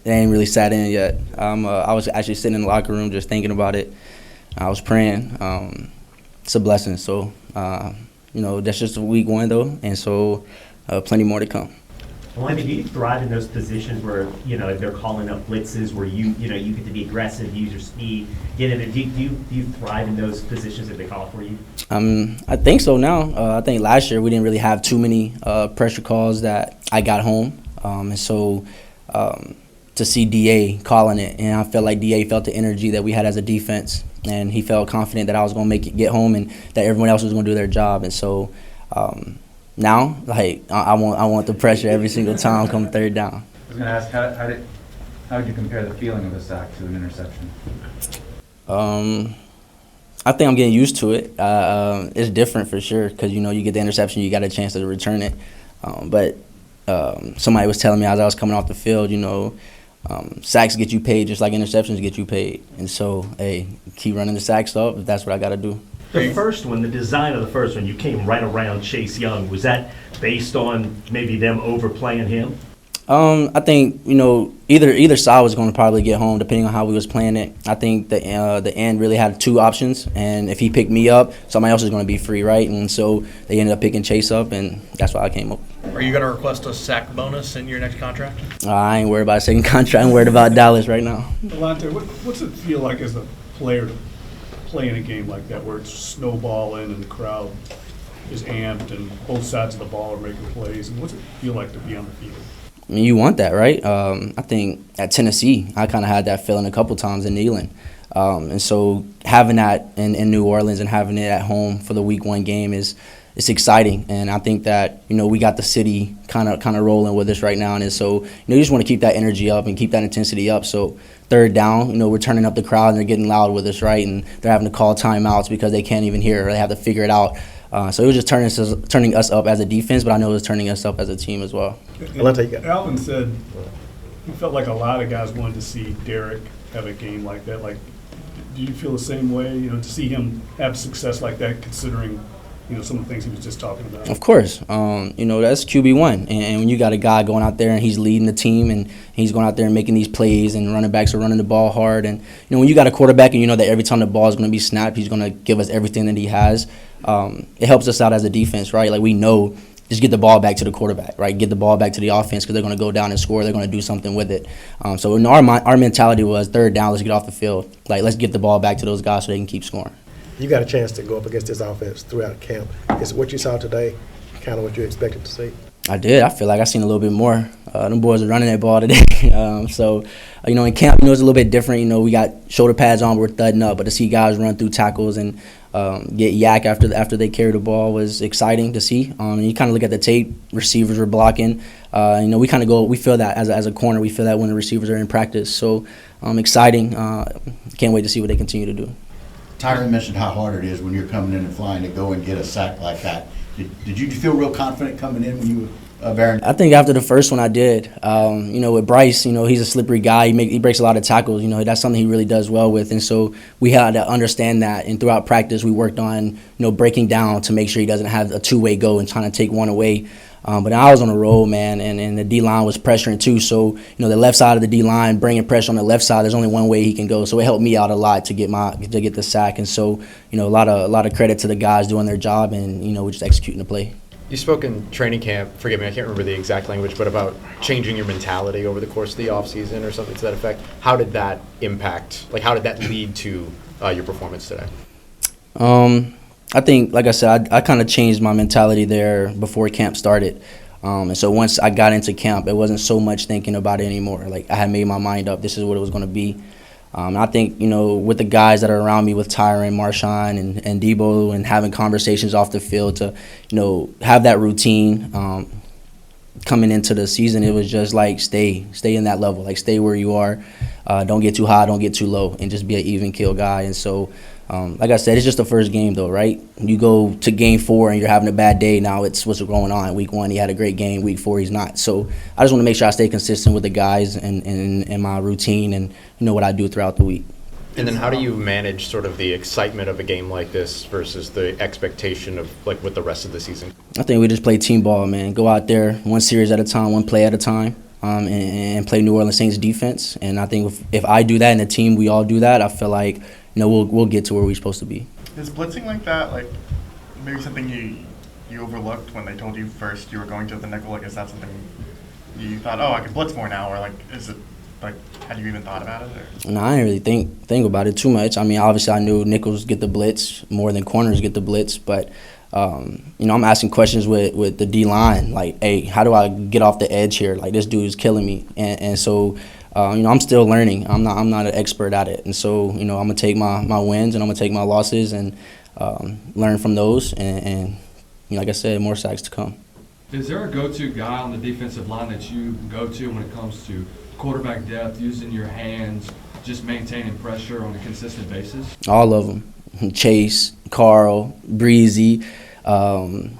it ain't really sat in yet. I was actually sitting in the locker room just thinking about it. I was praying. It's a blessing. So, that's just week 1, though, and so plenty more to come. Alontae, do you thrive in those positions where, they're calling up blitzes where you get to be aggressive, use your speed, get in it? Do you thrive in those positions if they call it for you? I think so now. I think last year we didn't really have too many pressure calls that I got home. And so to see DA calling it, and I felt like DA felt the energy that we had as a defense, and he felt confident that I was going to get home and that everyone else was going to do their job. And so now, I want the pressure every single time come third down. I was going to ask, how did you compare the feeling of a sack to an interception? I think I'm getting used to it. It's different for sure because, you get the interception, you got a chance to return it. But somebody was telling me as I was coming off the field, sacks get you paid just like interceptions get you paid. And so, hey, keep running the sacks up if that's what I got to do. The first one, the design of the first one, you came right around Chase Young. Was that based on maybe them overplaying him? I think, either side was going to probably get home depending on how we was playing it. I think the end really had 2 options, and if he picked me up, somebody else is going to be free, right? And so they ended up picking Chase up, and that's why I came up. Are you going to request a sack bonus in your next contract? I ain't worried about a second contract. I'm worried about Dallas right now. Alontae, what's it feel like as a player to play in a game like that where it's snowballing and the crowd is amped and both sides of the ball are making plays? And what's it feel like to be on the field? I mean, you want that, right? I think at Tennessee, I kind of had that feeling a couple times in Neyland. And so having that in New Orleans and having it at home for the week 1 game it's exciting. And I think that, we got the city kind of rolling with us right now. And so, you just want to keep that energy up and keep that intensity up. So third down, we're turning up the crowd and they're getting loud with us, right? And they're having to call timeouts because they can't even hear or they have to figure it out. So it was just turning us up as a defense, but I know it was turning us up as a team as well. Alvin said he felt like a lot of guys wanted to see Derek have a game like that. Like, do you feel the same way, to see him have success like that considering, some of the things he was just talking about? Of course. That's QB1. And when you got a guy going out there and he's leading the team and he's going out there and making these plays and running backs are running the ball hard. And, when you got a quarterback and you know that every time the ball is going to be snapped, he's going to give us everything that he has, it helps us out as a defense, right? Like we know just get the ball back to the quarterback, right? Get the ball back to the offense because they're going to go down and score. They're going to do something with it. So in our mentality was third down, let's get off the field. Like let's get the ball back to those guys so they can keep scoring. You got a chance to go up against this offense throughout camp. Is what you saw today kind of what you expected to see? I did. I feel like I seen a little bit more. Them boys are running that ball today. So, in camp, it's a little bit different. We got shoulder pads on, we're thudding up. But to see guys run through tackles and get yak after they carry the ball was exciting to see. And you kind of look at the tape, receivers were blocking. We kind of we feel that as a corner. We feel that when the receivers are in practice. So, exciting. Can't wait to see what they continue to do. Tyron mentioned how hard it is when you're coming in and flying to go and get a sack like that. Did you feel real confident coming in when you were bearing? I think after the first one I did. With Bryce, he's a slippery guy. He breaks a lot of tackles. That's something he really does well with. And so we had to understand that. And throughout practice, we worked on, breaking down to make sure he doesn't have a two-way go and trying to take one away. But I was on a roll, man, and the D-line was pressuring too. So, the left side of the D-line, bringing pressure on the left side, there's only one way he can go. So it helped me out a lot to get the sack. And so, a lot of credit to the guys doing their job and, we're just executing the play. You spoke in training camp, forgive me, I can't remember the exact language, but about changing your mentality over the course of the offseason or something to that effect. How did that impact, how did that lead to your performance today? I think, like I said, I kind of changed my mentality there before camp started. And so once I got into camp, it wasn't so much thinking about it anymore. I had made my mind up. This is what it was going to be. I think, with the guys that are around me with Tyron, Marshawn, and Debo and having conversations off the field to, have that routine coming into the season, it was just stay in that level. Stay where you are. Don't get too high, don't get too low, and just be an even kill guy. And so, like I said, it's just the first game, though, right? You go to game 4 and you're having a bad day. Now it's what's going on. Week 1, he had a great game. Week 4, he's not. So I just want to make sure I stay consistent with the guys and my routine and what I do throughout the week. And then how do you manage sort of the excitement of a game like this versus the expectation of with the rest of the season? I think we just play team ball, man. Go out there, one series at a time, one play at a time. and play New Orleans Saints defense. And I think if I do that and the team, we all do that, I feel like we'll get to where we're supposed to be. Is blitzing like that, like maybe something you overlooked when they told you first you were going to the nickel? Like, is that something you thought, oh, I could blitz more now, or like, is it like, had you even thought about it? Or? No, I didn't really think about it too much. I mean, obviously I knew nickels get the blitz more than corners get the blitz, but I'm asking questions with the D-line, like, hey, how do I get off the edge here? Like, this dude is killing me. And so, I'm still learning. I'm not an expert at it. And so, I'm going to take my wins and I'm going to take my losses and learn from those. And like I said, more sacks to come. Is there a go-to guy on the defensive line that you go to when it comes to quarterback depth, using your hands, just maintaining pressure on a consistent basis? All of them. Chase, Carl, Breezy, Cam,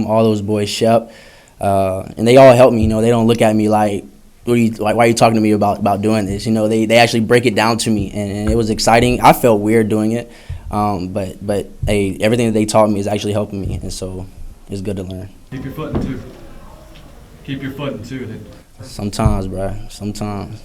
all those boys, Shep, and they all help me. They don't look at me like, why are you talking to me about doing this? They actually break it down to me, and it was exciting. I felt weird doing it, but hey, everything that they taught me is actually helping me, and so it's good to learn. Keep your foot in two. Keep your foot in two. Sometimes, bro. Sometimes.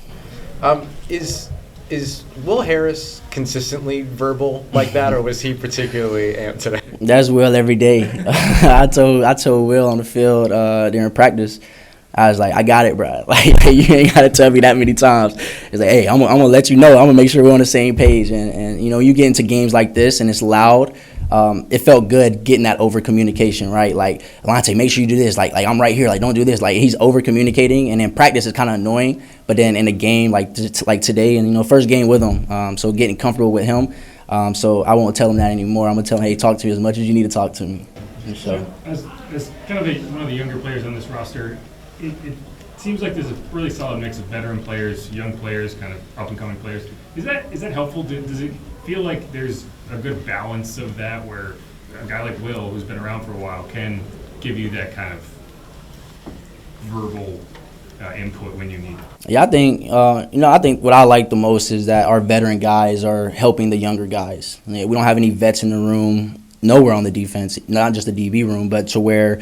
Is Will Harris consistently verbal like that, or was he particularly amped today? That's Will every day. I told Will on the field during practice, I was like, I got it, bro. Like, you ain't got to tell me that many times. It's like, hey, I'm gonna let you know. I'm gonna make sure we're on the same page. And you get into games like this and it's loud. It felt good getting that over communication, right? Like, Alontae, make sure you do this. Like I'm right here. Like, don't do this. Like, he's over communicating, and in practice it's kind of annoying. But then in the game, like today, and first game with him, so getting comfortable with him. So I won't tell him that anymore. I'm gonna tell him, hey, talk to me as much as you need to talk to me. And so as kind of one of the younger players on this roster, it seems like there's a really solid mix of veteran players, young players, kind of up and coming players. Is that helpful? Does it feel like there's a good balance of that, where a guy like Will, who's been around for a while, can give you that kind of verbal input when you need it? Yeah, I think what I like the most is that our veteran guys are helping the younger guys. We don't have any vets in the room, nowhere on the defense, not just the DB room, but to where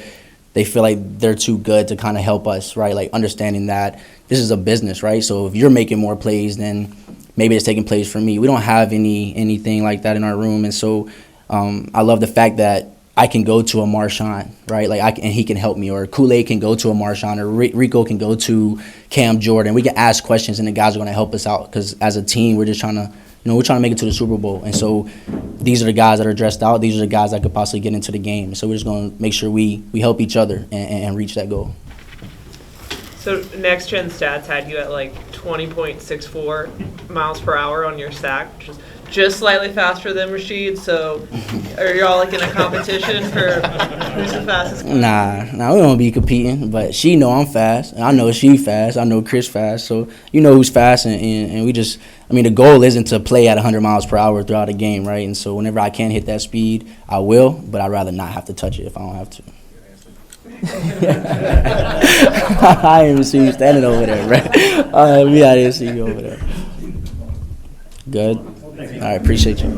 they feel like they're too good to kind of help us, right? Like, understanding that this is a business, right? So if you're making more plays, then maybe it's taking plays for me. We don't have anything like that in our room, and so I love the fact that I can go to a Marshawn, right? Like, and he can help me, or Kool-Aid can go to a Marshawn, or Rico can go to Cam Jordan. We can ask questions, and the guys are going to help us out, because as a team, we're just trying to, we're trying to make it to the Super Bowl. And so these are the guys that are dressed out. These are the guys that could possibly get into the game. So we're just going to make sure we help each other and reach that goal. So Next Gen Stats had you at like 20.64 miles per hour on your sack, which is just slightly faster than Rashid. So are y'all like in a competition for who's the fastest? Nah, we won't be competing. But she know I'm fast, and I know she fast. I know Chris fast. So who's fast, and we just, the goal isn't to play at 100 miles per hour throughout a game, right? And so whenever I can hit that speed, I will. But I'd rather not have to touch it if I don't have to. I didn't even see you standing over there, right? I didn't see you over there. Good. All right, appreciate you.